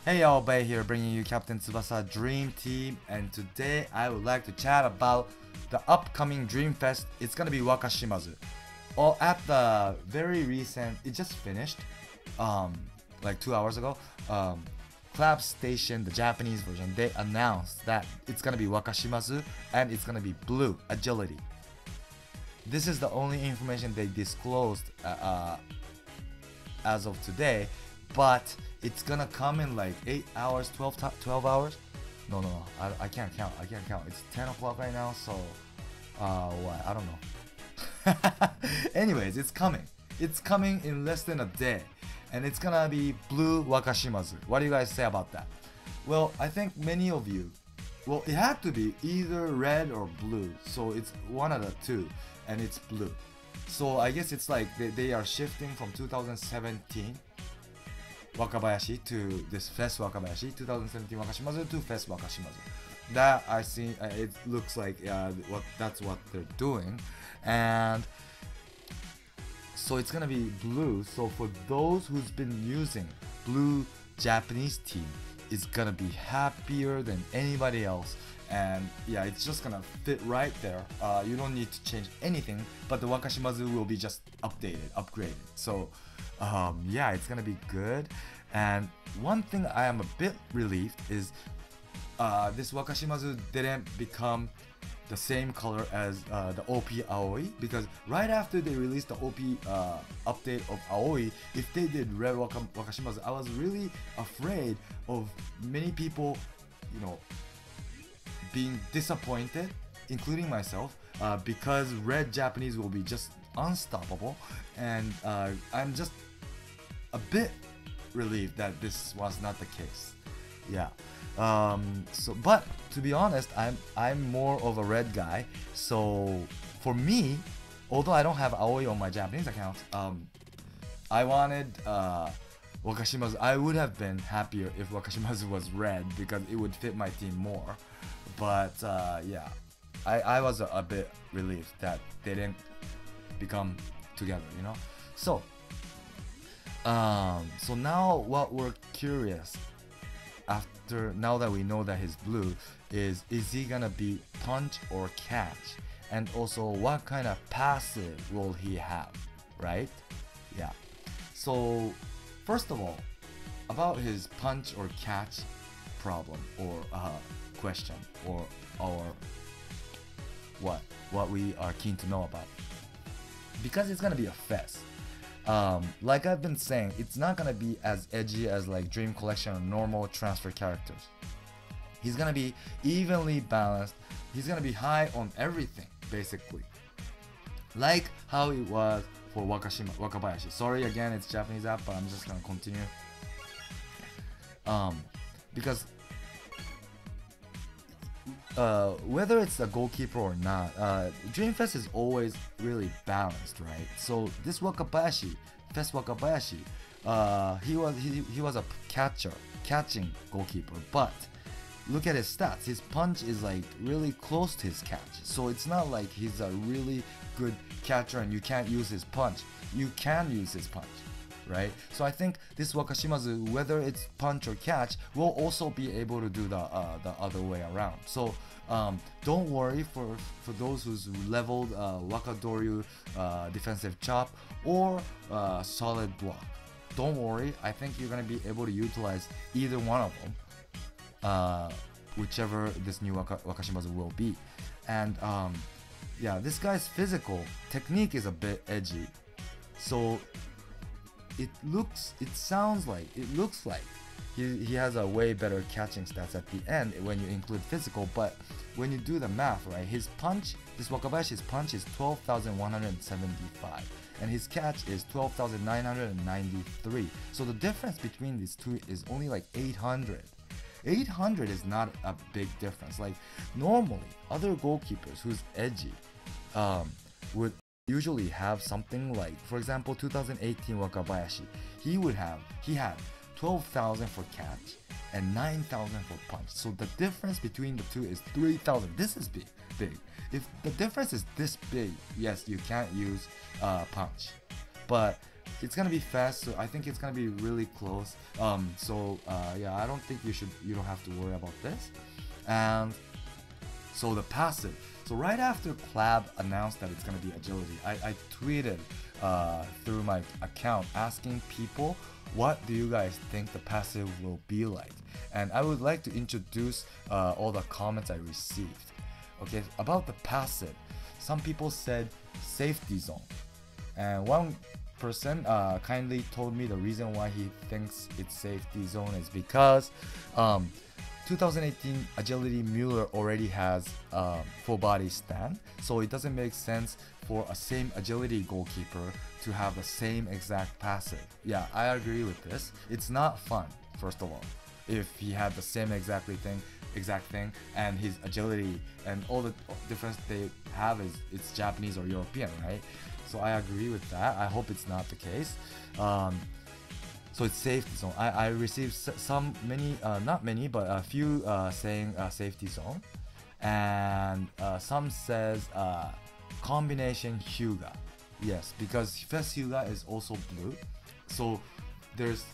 Hey y'all, Bay here bringing you Captain Tsubasa Dream Team, and today I would like to chat about the upcoming Dream Fest. It's gonna be Wakashimazu. Oh, at the very recent, it just finished, like 2 hours ago. Club Station, the Japanese version, they announced that it's gonna be Wakashimazu and it's gonna be blue agility. This is the only information they disclosed as of today, but it's gonna come in like 8 hours, 12 hours. No, I can't count. It's 10 o'clock right now, so what? I don't know. Anyways, it's coming. It's coming in less than a day, and it's gonna be blue Wakashimazu. What do you guys say about that? Well, I think many of you, well, it had to be either red or blue, so it's one of the two, and it's blue. So I guess it's like they are shifting from 2017 Wakabayashi to this Fest Wakabayashi, 2017 Wakashimazu to Fest Wakashimazu. That I see, it looks like that's what they're doing, and so it's gonna be blue. So for those who's been using blue Japanese team, it's gonna be happier than anybody else. And yeah, it's just gonna fit right there. You don't need to change anything, but the Wakashimazu will be just upgraded. So yeah, it's gonna be good. And one thing I am a bit relieved is this Wakashimazu didn't become the same color as the OP Aoi, because right after they released the OP update of Aoi, if they did red Wakashimazu, I was really afraid of many people, you know, being disappointed, including myself, because red Japanese will be just unstoppable, and I'm just a bit relieved that this was not the case. Yeah. But to be honest, I'm more of a red guy. So for me, although I don't have Aoi on my Japanese account, I wanted Wakashimazu. I would have been happier if Wakashimazu was red because it would fit my team more. But yeah, I was a bit relieved that they didn't become together, you know. So so now what we're curious after, now that we know that he's blue, is he gonna be punch or catch, and also what kind of passive will he have, right? Yeah. So first of all, about his punch or catch problem or question, or what we are keen to know about, because it's gonna be a fest. Like I've been saying, it's not gonna be as edgy as like Dream Collection or normal transfer characters. He's gonna be evenly balanced. He's gonna be high on everything, basically, like how it was for Wakabayashi. Sorry again, it's Japanese app, but I'm just gonna continue. Because whether it's a goalkeeper or not, Dreamfest is always really balanced, right? So this Wakabayashi, Fest Wakabayashi, he was a catching goalkeeper, but look at his stats. His punch is like really close to his catch, so it's not like he's a really good catcher and you can't use his punch. You can use his punch, right? So I think this Wakashimazu, whether it's punch or catch, will also be able to do the other way around. So don't worry for those who's leveled Wakadoryu defensive chop or solid block. Don't worry, I think you're gonna be able to utilize either one of them, whichever this new Wakashimazu will be. And yeah, this guy's physical technique is a bit edgy, so it looks like he has a way better catching stats at the end when you include physical. But when you do the math, right, his punch, this Wakabayashi's punch is 12,175 and his catch is 12,993. So the difference between these two is only like 800. 800 is not a big difference. Like normally other goalkeepers who's edgy would usually have something like, for example, 2018 Wakabayashi, he had 12,000 for catch and 9,000 for punch. So the difference between the two is 3,000. This is big. If the difference is this big, yes, you can't use punch. But it's gonna be fast, so I think it's gonna be really close. Yeah, I don't think you don't have to worry about this. And so the passive. So right after Clab announced that it's gonna be agility, I tweeted through my account asking people, what do you guys think the passive will be like? And I would like to introduce all the comments I received. Okay, about the passive, some people said safety zone, and one person kindly told me the reason why he thinks it's safety zone is because 2018 agility Mueller already has full body stand, so it doesn't make sense for a same agility goalkeeper to have the same exact passive. Yeah, I agree with this. It's not fun, first of all, if he had the same exact thing and his agility and all the difference they have is it's Japanese or European, right? So I agree with that. I hope it's not the case. So it's safety zone. I received not many, but a few saying safety zone, and some says combination Hyuga. Yes, because Fest Hyuga is also blue. So there's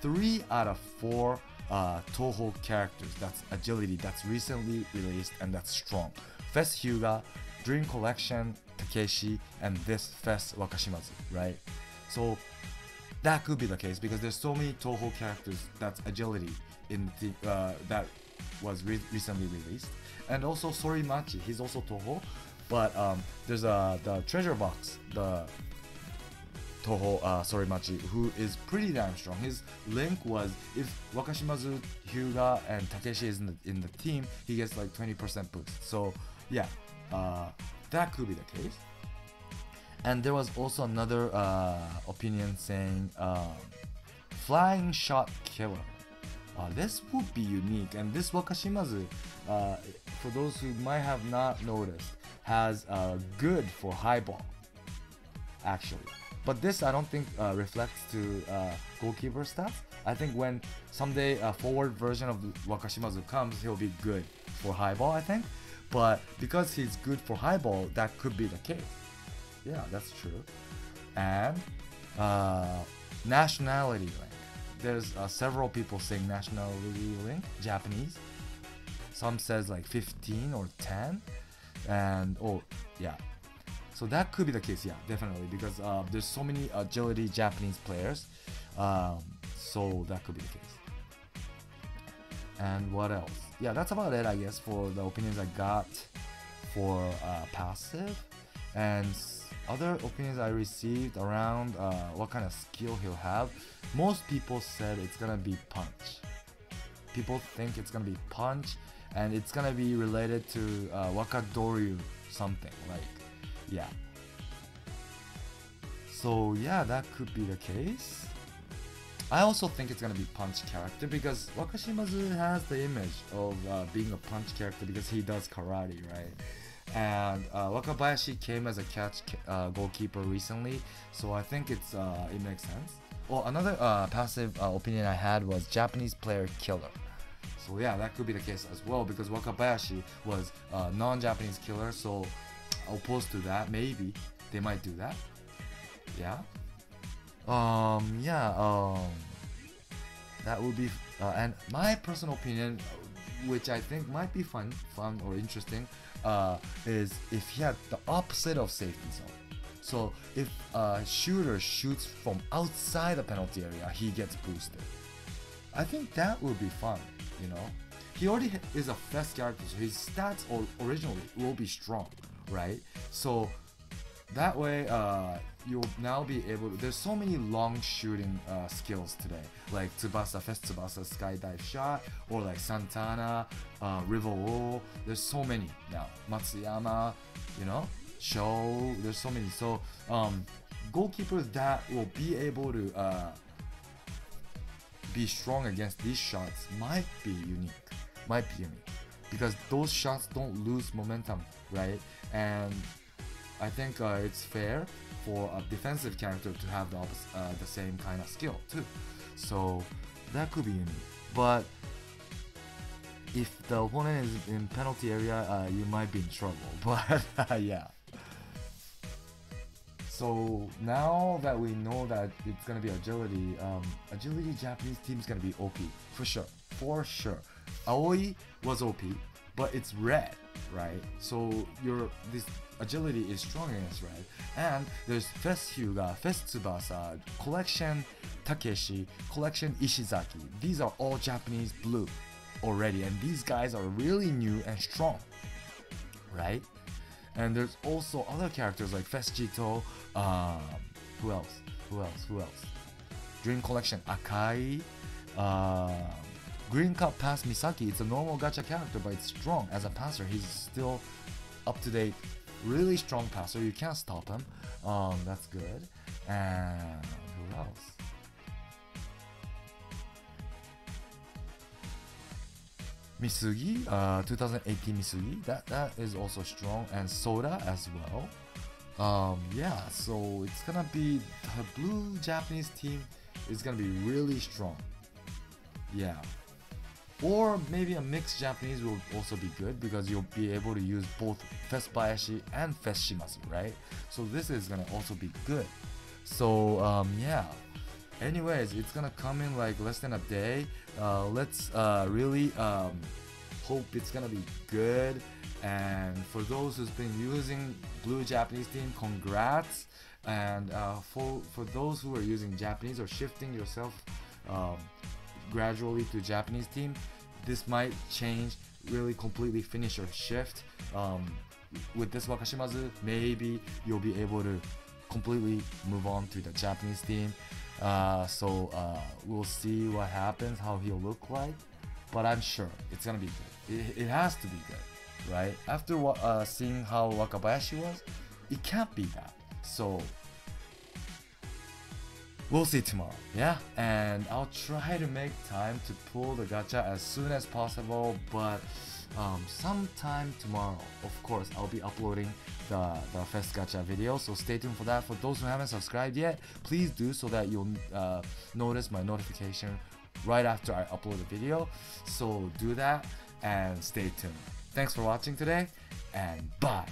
3 out of 4 Toho characters that's agility that's recently released and that's strong. Fest Hyuga, Dream Collection Takeshi, and this Fest Wakashimazu, right? So that could be the case because there's so many Toho characters that's agility in the that was recently released, and also Sorimachi, he's also Toho, but there's the treasure box, the Toho Sorimachi, who is pretty damn strong. His link was if Wakashimazu, Hyuga, and Takeshi is in the team, he gets like 20% boost. So yeah, that could be the case. And there was also another opinion saying flying shot killer. This would be unique, and this Wakashimazu, for those who might have not noticed, has good for high ball actually. But this I don't think reflects to goalkeeper stats. I think when someday a forward version of Wakashimazu comes, he'll be good for high ball, I think. But because he's good for high ball, that could be the case. Yeah, that's true. And nationality link. There's several people saying nationality link, Japanese. Some says like 15 or 10. And oh yeah. So that could be the case, yeah, definitely, because there's so many agility Japanese players. So that could be the case. And what else? Yeah, that's about it, I guess, for the opinions I got for passive. And other opinions I received around what kind of skill he'll have. Most people said it's gonna be punch. People think it's gonna be punch, and it's gonna be related to Wakadoryu something, like, yeah. So yeah, that could be the case. I also think it's gonna be punch character because Wakashimazu has the image of being a punch character because he does karate, right? And Wakabayashi came as a catch goalkeeper recently, so I think it makes sense. Oh, another passive opinion I had was Japanese player killer. So yeah, that could be the case as well because Wakabayashi was non-Japanese killer, so opposed to that, maybe they might do that. Yeah. That would be and my personal opinion, which I think might be fun or interesting, is if he had the opposite of safety zone. So if a shooter shoots from outside the penalty area, he gets boosted. I think that would be fun, you know. He already is a fast character, so his stats originally will be strong, right? So that way, you'll now be able to. There's so many long shooting skills today, like Tsubasa, Fest Tsubasa skydive shot, or like Santana, River Wall. There's so many now. Matsuyama, you know, Sho. There's so many. So goalkeepers that will be able to be strong against these shots might be unique. Because those shots don't lose momentum, right? And I think it's fair for a defensive character to have the same kind of skill too. So that could be unique. But if the opponent is in penalty area, you might be in trouble. But yeah. So now that we know that it's gonna be agility, agility Japanese team is gonna be OP for sure, for sure. Aoi was OP, but it's red, right? So this agility is strong against red. And there's Fest Hyuga, Fest Tsubasa, Collection Takeshi, Collection Ishizaki. These are all Japanese blue already, and these guys are really new and strong, right? And there's also other characters like Fest Jito, who else? Dream Collection Akai, Green Cup Pass Misaki. It's a normal gacha character, but it's strong as a passer. He's still up to date, really strong passer. You can't stop him. That's good. And who else? Misugi, 2018 Misugi. That is also strong, and Soda as well. Yeah, so it's gonna be the blue Japanese team is gonna be really strong. Yeah. Or maybe a mixed Japanese will also be good because you'll be able to use both Fest Bayashi and Fest Shimazu, right? So this is gonna also be good. So yeah. Anyways, it's gonna come in like less than a day. Let's really hope it's gonna be good. And for those who's been using blue Japanese team, congrats. And for those who are using Japanese or shifting yourself gradually to Japanese team, this might change, really completely finish your shift. With this Wakashimazu, maybe you'll be able to completely move on to the Japanese team. So we'll see what happens, how he'll look like, but I'm sure it's gonna be good. It has to be good, right? After seeing how Wakabayashi was, it can't be bad. So we'll see tomorrow, yeah? And I'll try to make time to pull the gacha as soon as possible, but sometime tomorrow, of course, I'll be uploading the Fest Gacha video, so stay tuned for that. For those who haven't subscribed yet, please do so that you'll notice my notification right after I upload the video. So do that and stay tuned. Thanks for watching today, and bye!